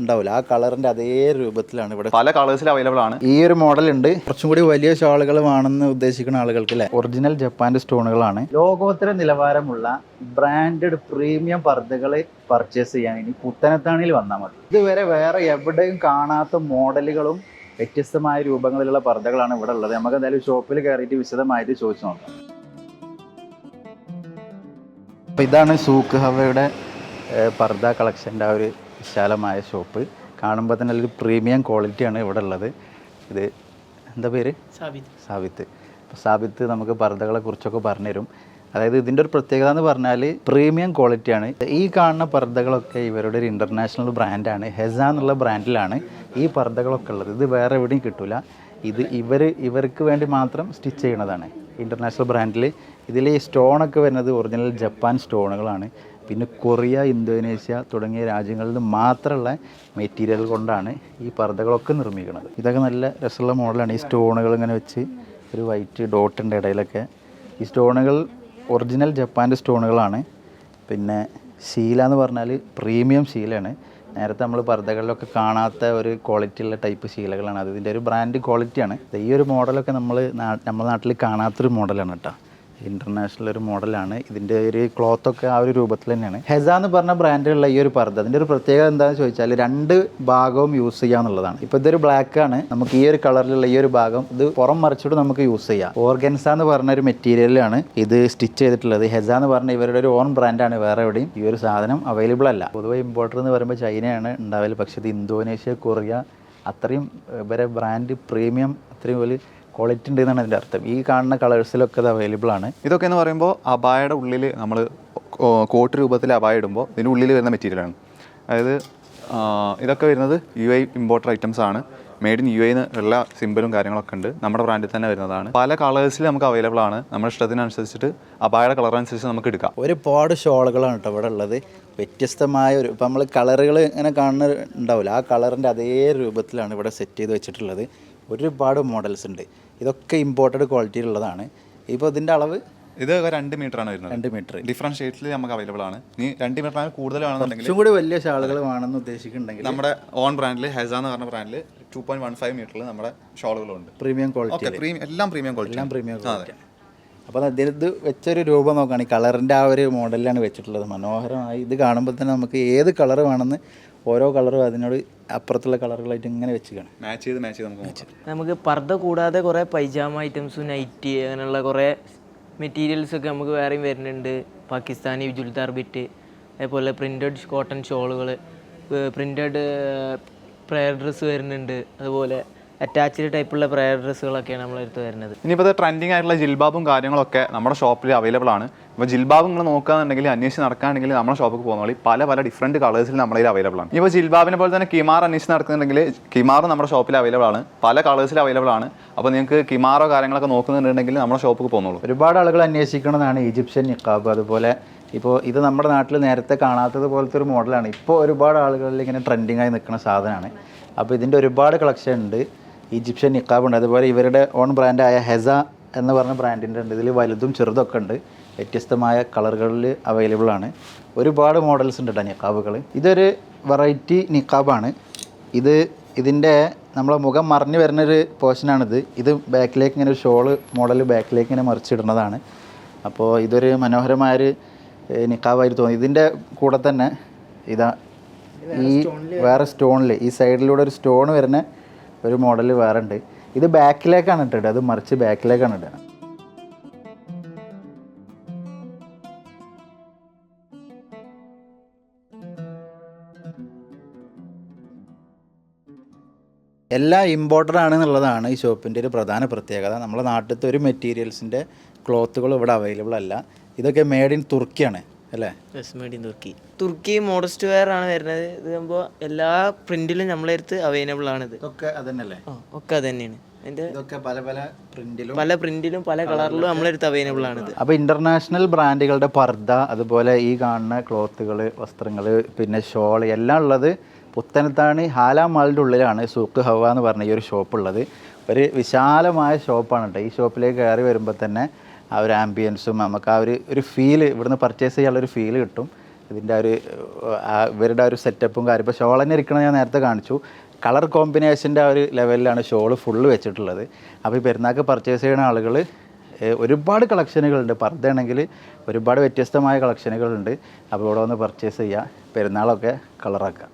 ഉണ്ടാവില്ല, ആ കളറിന്റെ അതേ രൂപത്തിലാണ് ഇവിടെ പല കളേഴ്സിൽ അവൈലബിൾ ആണ്. ഈ ഒരു മോഡൽ ഉണ്ട്. കുറച്ചും കൂടി വലിയ ഷാളുകൾ വേണമെന്ന് ഉദ്ദേശിക്കുന്ന ആളുകൾക്ക് അല്ലേ, ഒറിജിനൽ ജപ്പാന്റെ സ്റ്റോണുകളാണ്. ലോകോത്തര നിലവാരമുള്ള ബ്രാൻഡഡ് പ്രീമിയം പർദ്ദകൾ പർച്ചേസ് ചെയ്യാൻ ഇനി പുത്തനത്താണിയിൽ വന്നാൽ മതി. ഇതുവരെ വേറെ എവിടെയും കാണാത്ത മോഡലുകളും വ്യത്യസ്തമായ രൂപങ്ങളിലുള്ള പർദ്ദകളാണ് ഇവിടെ ഉള്ളത്. നമുക്ക് എന്തായാലും ഷോപ്പിൽ കയറിയിട്ട് വിശദമായിട്ട് ചോദിച്ചു നോക്കാം. അപ്പോൾ ഇതാണ് സൂക്ക് ഹവയുടെ പർദ്ദ കളക്ഷൻ്റെ ആ ഒരു വിശാലമായ ഷോപ്പ്. കാണുമ്പോൾ തന്നെ ഒരു പ്രീമിയം ക്വാളിറ്റിയാണ് ഇവിടെ ഉള്ളത്. ഇത് എന്താ പേര്? സാബിത്ത്. അപ്പോൾ സാബിത്ത് നമുക്ക് പർദ്ദകളെ കുറിച്ചൊക്കെ പറഞ്ഞുതരും. അതായത് ഇതിൻ്റെ ഒരു പ്രത്യേകത എന്ന് പറഞ്ഞാൽ പ്രീമിയം ക്വാളിറ്റിയാണ്. ഈ കാണുന്ന പർദ്ദകളൊക്കെ ഇവരുടെ ഒരു ഇൻ്റർനാഷണൽ ബ്രാൻഡാണ്. ഹെസ എന്നുള്ള ബ്രാൻഡിലാണ് ഈ പർദ്ദകളൊക്കെ ഉള്ളത്. ഇത് വേറെ എവിടെയും കിട്ടില്ല. ഇത് ഇവർക്ക് വേണ്ടി മാത്രം സ്റ്റിച്ച് ചെയ്യണതാണ് ഇൻ്റർനാഷണൽ ബ്രാൻഡിൽ. ഇതിൽ ഈ സ്റ്റോണൊക്കെ വരുന്നത് ഒറിജിനൽ ജപ്പാൻ സ്റ്റോണുകളാണ്. പിന്നെ കൊറിയ, ഇന്തോനേഷ്യ തുടങ്ങിയ രാജ്യങ്ങളിൽ നിന്ന് മാത്രമുള്ള മെറ്റീരിയൽ കൊണ്ടാണ് ഈ പർദ്ദകളൊക്കെ നിർമ്മിക്കുന്നത്. ഇതൊക്കെ നല്ല രസമുള്ള മോഡലാണ്. ഈ സ്റ്റോണുകൾ ഇങ്ങനെ വെച്ച് ഒരു വൈറ്റ് ഡോട്ടിൻ്റെ ഇടയിലൊക്കെ. ഈ സ്റ്റോണുകൾ ഒറിജിനൽ ജപ്പാൻ്റെ സ്റ്റോണുകളാണ്. പിന്നെ ശീല എന്ന് പറഞ്ഞാൽ പ്രീമിയം ശീലയാണ്. നേരത്തെ നമ്മൾ പർദ്ദകളിലൊക്കെ കാണാത്ത ഒരു ക്വാളിറ്റി ഉള്ള ടൈപ്പ് ശീലകളാണ്. അത് ഇതിൻ്റെ ഒരു ബ്രാൻഡ് ക്വാളിറ്റിയാണ്. ഈ ഒരു മോഡലൊക്കെ നമ്മുടെ നാട്ടിൽ കാണാത്തൊരു മോഡലാണ് കേട്ടോ. ഇൻ്റർനാഷണൽ ഒരു മോഡലാണ്. ഇതിൻ്റെ ഒരു ക്ലോത്തൊക്കെ ആ ഒരു രൂപത്തിൽ തന്നെയാണ്. ഹെസ എന്ന് പറഞ്ഞ ബ്രാൻഡിലുള്ള ഈ ഒരു പർദ്ദ, അതിൻ്റെ ഒരു പ്രത്യേകത എന്താണെന്ന് ചോദിച്ചാൽ രണ്ട് ഭാഗവും യൂസ് ചെയ്യാന്നുള്ളതാണ്. ഇപ്പോൾ ഇതൊരു ബ്ലാക്ക് ആണ്, നമുക്ക് ഈ ഒരു കളറിലുള്ള ഈ ഒരു ഭാഗം ഇത് പുറം മറിച്ചിട്ട് നമുക്ക് യൂസ് ചെയ്യാം. ഓർഗൻസ എന്ന് പറഞ്ഞ ഒരു മെറ്റീരിയലാണ് ഇത് സ്റ്റിച്ച് ചെയ്തിട്ടുള്ളത്. ഹെസ എന്ന് പറഞ്ഞ ഇവരുടെ ഒരു ഓൺ ബ്രാൻഡാണ്. വേറെ എവിടെയും ഈ ഒരു സാധനം അവൈലബിൾ അല്ല. പൊതുവെ ഇമ്പോർട്ടർ എന്ന് പറയുമ്പോൾ ചൈനയാണ് ഉണ്ടാവല്. പക്ഷേ ഇത് ഇന്തോനേഷ്യ, കൊറിയ, അത്രയും ഇവരെ ബ്രാൻഡ് പ്രീമിയം അത്രയും വലിയ ക്വാളിറ്റി ഉണ്ട് എന്നാണ് അതിൻ്റെ അർത്ഥം. ഈ കാണുന്ന കളേഴ്സിലൊക്കെ അത് അവൈലബിൾ ആണ്. ഇതൊക്കെ എന്ന് പറയുമ്പോൾ അബായയുടെ ഉള്ളിൽ നമ്മൾ കോട്ട് രൂപത്തിൽ അബായ ഇടുമ്പോൾ ഇതിൻ്റെ ഉള്ളിൽ വരുന്ന മെറ്റീരിയലാണ്. അതായത് ഇതൊക്കെ വരുന്നത് UAE ഇമ്പോർട്ടർ ഐറ്റംസ് ആണ്. മെയ്ഡ് ഇൻ UAE ഉള്ള സിമ്പിളും കാര്യങ്ങളൊക്കെ ഉണ്ട്. നമ്മുടെ ബ്രാൻഡിൽ തന്നെ വരുന്നതാണ്. പല കളേഴ്സിൽ നമുക്ക് അവൈലബിൾ ആണ്. നമ്മുടെ ഇഷ്ടത്തിനനുസരിച്ചിട്ട് അബായയുടെ കളർ അനുസരിച്ച് നമുക്ക് എടുക്കാം. ഒരുപാട് ഷോളുകളാണ് കേട്ടോ ഇവിടെ ഉള്ളത്. വ്യത്യസ്തമായ ഒരു, ഇപ്പം നമ്മൾ കളറുകൾ ഇങ്ങനെ കാണുന്ന ഉണ്ടാവില്ല, ആ കളറിൻ്റെ അതേ രൂപത്തിലാണ് ഇവിടെ സെറ്റ് ചെയ്ത് വെച്ചിട്ടുള്ളത്. ഒരുപാട് മോഡൽസ് ഉണ്ട്. ഇതൊക്കെ ഇമ്പോർട്ടഡ് ക്വാളിറ്റിയിലുള്ളതാണ്. ഇപ്പോൾ ഇതിൻ്റെ അളവ് ഇത് 2 മീറ്ററാണ് വരുന്നത്. 2 മീറ്റർ ഡിഫറെൻറ്റ് ഷെയ്ഡ്സിൽ നമുക്ക് അവൈലബിൾ ആണ്. ഇനി 2 മീറ്ററാണ് കൂടുതലാണെന്നുണ്ടെങ്കിൽ കുറച്ചും കൂടി വലിയ ഷാളുകൾ വേണമെന്ന് ഉദ്ദേശിക്കുന്നുണ്ടെങ്കിൽ നമ്മുടെ ഓൺ ബ്രാൻഡിൽ ഹെസ എന്ന് പറഞ്ഞ ബ്രാൻഡിൽ 2.15 മീറ്ററിൽ നമ്മുടെ ഷോളുകളുണ്ട്. പ്രീമിയം ക്വാളിറ്റി, എല്ലാം പ്രീമിയം ക്വാളിറ്റി. അപ്പോൾ ഇത് വെച്ചൊരു രൂപം നോക്കുകയാണ്. ഈ കളറിൻ്റെ ആ ഒരു മോഡലിലാണ് വെച്ചിട്ടുള്ളത്. മനോഹരമായി. ഇത് കാണുമ്പോൾ തന്നെ നമുക്ക് ഏത് കളർ വേണമെന്ന് ഓരോ കളറും അതിനോട് അപ്പുറത്തുള്ള കളറുകളായിട്ട് ഇങ്ങനെ വെച്ച് കാണാം. മാച്ച് ചെയ്ത് നമുക്ക് പർദ്ദ കൂടാതെ കുറേ പൈജാമ ഐറ്റംസും നൈറ്റി അങ്ങനെയുള്ള കുറേ മെറ്റീരിയൽസൊക്കെ നമുക്ക് വേറെയും വരുന്നുണ്ട്. പാകിസ്ഥാനി ജുൽദാർ ബിറ്റ്, അതേപോലെ പ്രിൻറ്റഡ് കോട്ടൺ ഷോളുകൾ, പ്രിൻറ്റഡ് പ്രയർ ഡ്രസ്സ് വരുന്നുണ്ട്. അതുപോലെ അറ്റാച്ച്ഡ് ടൈപ്പുള്ള പ്രയർ ഡ്രസ്സുകളൊക്കെയാണ് നമ്മളെടുത്ത് വരുന്നത്. ഇനിയിപ്പോൾ ട്രെൻഡിങ് ആയിട്ടുള്ള ജിൽബാബും കാര്യങ്ങളൊക്കെ നമ്മുടെ ഷോപ്പിൽ അവൈലബിൾ ആണ്. ഇപ്പോൾ ജിൽബാബ് നിങ്ങൾ നോക്കുകയാണെന്നുണ്ടെങ്കിൽ അന്വേഷിച്ച് നടക്കുകയാണെങ്കിൽ നമ്മുടെ ഷോപ്പിൽ പോകുന്ന പല ഡിഫറൻറ്റ് കളേഴ്സിൽ നമ്മുടെ കയ്യിൽ അവൈലബിൾ ആണ്. ഇപ്പോൾ ജിൽബാബിനെ പോലെ തന്നെ കിമാർ അന്വേഷിച്ച് നടക്കുന്നുണ്ടെങ്കിൽ കിമാർ നമ്മുടെ ഷോപ്പിൽ അവൈലബിൾ ആണ്. പല കളേഴ്സിൽ അവൈലബിൾ ആണ്. അപ്പോൾ നിങ്ങൾക്ക് കിമാറോ കാര്യങ്ങളൊക്കെ നോക്കുന്നുണ്ടെങ്കിൽ നമ്മുടെ ഷോപ്പിൽ പോകുന്നുള്ളൂ. ഒരുപാട് ആളുകൾ അന്വേഷിക്കുന്നതാണ് ഈജിപ്ഷ്യൻ നിക്കാബ്. അതുപോലെ ഇപ്പോൾ ഇത് നമ്മുടെ നാട്ടിൽ നേരത്തെ കാണാത്തത് പോലത്തെ ഒരു മോഡലാണ്. ഇപ്പോൾ ഒരുപാട് ആളുകളിൽ ഇങ്ങനെ ട്രെൻഡിങ് ആയി നിൽക്കുന്ന സാധനമാണ്. അപ്പോൾ ഇതിൻ്റെ ഒരുപാട് കളക്ഷൻ ഉണ്ട്. ഈജിപ്ഷ്യൻ നിക്കാബ് ഉണ്ട്. അതുപോലെ ഇവരുടെ ഓൺ ബ്രാൻഡായ ഹെസ എന്ന് പറഞ്ഞ ബ്രാൻഡിൻ്റെ ഉണ്ട്. ഇതിൽ വലുതും ചെറുതൊക്കെ ഉണ്ട്. വ്യത്യസ്തമായ കളറുകളിൽ അവൈലബിൾ ആണ്. ഒരുപാട് മോഡൽസ് ഉണ്ട് കേട്ടോ നിക്കാബുകൾ. ഇതൊരു വെറൈറ്റി നിക്കാബാണ്. ഇതിൻ്റെ നമ്മളെ മുഖം മറിഞ്ഞ് വരുന്നൊരു പോർഷനാണിത്. ഇത് ബാക്കിലേക്ക് ഇങ്ങനെ ഒരു ഷോള് മോഡൽ ബാക്കിലേക്ക് ഇങ്ങനെ മറിച്ചിടുന്നതാണ്. അപ്പോൾ ഇതൊരു മനോഹരമായൊരു നിക്കാബായിട്ട് തോന്നി. ഇതിൻ്റെ കൂടെ തന്നെ ഈ വേറെ സ്റ്റോണിൽ ഈ സൈഡിലൂടെ ഒരു സ്റ്റോൺ വരുന്ന ഒരു മോഡൽ വേറെ ഉണ്ട്. ഇത് ബാക്കിലേക്കാണ് ഇട്ടത്, അത് മറിച്ച് ബാക്കിലേക്കാണ് ഇട്ടത്. എല്ലാം ഇമ്പോർട്ടഡ് ആണെന്നുള്ളതാണ് ഈ ഷോപ്പിൻ്റെ ഒരു പ്രധാന പ്രത്യേകത. നമ്മുടെ നാട്ടിലത്തെ ഒരു മെറ്റീരിയൽസിൻ്റെ ക്ലോത്തുകൾ ഇവിടെ അവൈലബിൾ അല്ല. ഇതൊക്കെ മെയ്ഡ് ഇൻ തുർക്കിയാണ് അല്ലേ? മെയ്ഡ് ഇൻ തുർക്കി മോഡസ്റ്റ് വെയർ ആണ് വരുന്നത്. ഇത് ആകുമ്പോൾ എല്ലാ പ്രിന്റിലും നമ്മളെ അടുത്ത് അവൈലബിൾ ആണിത്. ഇതൊക്കെ അതന്നെയല്ലേ? ഒക്കെ അത് തന്നെയാണ്. ഇതൊക്കെ പല പ്രിന്റിലും പല കളറിലും നമ്മളെ അടുത്ത് അവൈലബിൾ ആണിത്. അപ്പോൾ ഇൻ്റർനാഷണൽ ബ്രാൻഡുകളുടെ പർദ്ദ, അതുപോലെ ഈ കാണുന്ന ക്ലോത്തുകൾ, വസ്ത്രങ്ങൾ, പിന്നെ ഷോൾ എല്ലാം ഉള്ളത് പുത്തനത്താണി ഹാല മാളിൻ്റെ ഉള്ളിലാണ് സൂക്ക് ഹവ എന്ന് പറഞ്ഞ ഈ ഒരു ഷോപ്പുള്ളത്. ഒരു വിശാലമായ ഷോപ്പാണ് കേട്ടോ. ഈ ഷോപ്പിലേക്ക് കയറി വരുമ്പോൾ തന്നെ ആ ഒരു ആംബിയൻസും നമുക്ക് ആ ഒരു ഫീല് ഇവിടുന്ന് പർച്ചേസ് ചെയ്യാനുള്ളൊരു ഫീല് കിട്ടും. ഇതിൻ്റെ ഒരു ഇവരുടെ ഒരു സെറ്റപ്പും കാര്യം. ഇപ്പോൾ ഷോൾ തന്നെ ഇരിക്കണത് ഞാൻ നേരത്തെ കാണിച്ചു. കളർ കോമ്പിനേഷൻ്റെ ആ ഒരു ലെവലിലാണ് ഷോൾ ഫുള്ള് വെച്ചിട്ടുള്ളത്. അപ്പോൾ ഈ പെരുന്നാൾക്ക് പർച്ചേസ് ചെയ്യുന്ന ആളുകൾ ഒരുപാട് കളക്ഷനുകളുണ്ട്. പർദ്ദയാണെങ്കിൽ ഒരുപാട് വ്യത്യസ്തമായ കളക്ഷനുകളുണ്ട്. അപ്പോൾ ഇവിടെ വന്ന് പർച്ചേസ് ചെയ്യുക, പെരുന്നാളൊക്കെ കളറാക്കുക.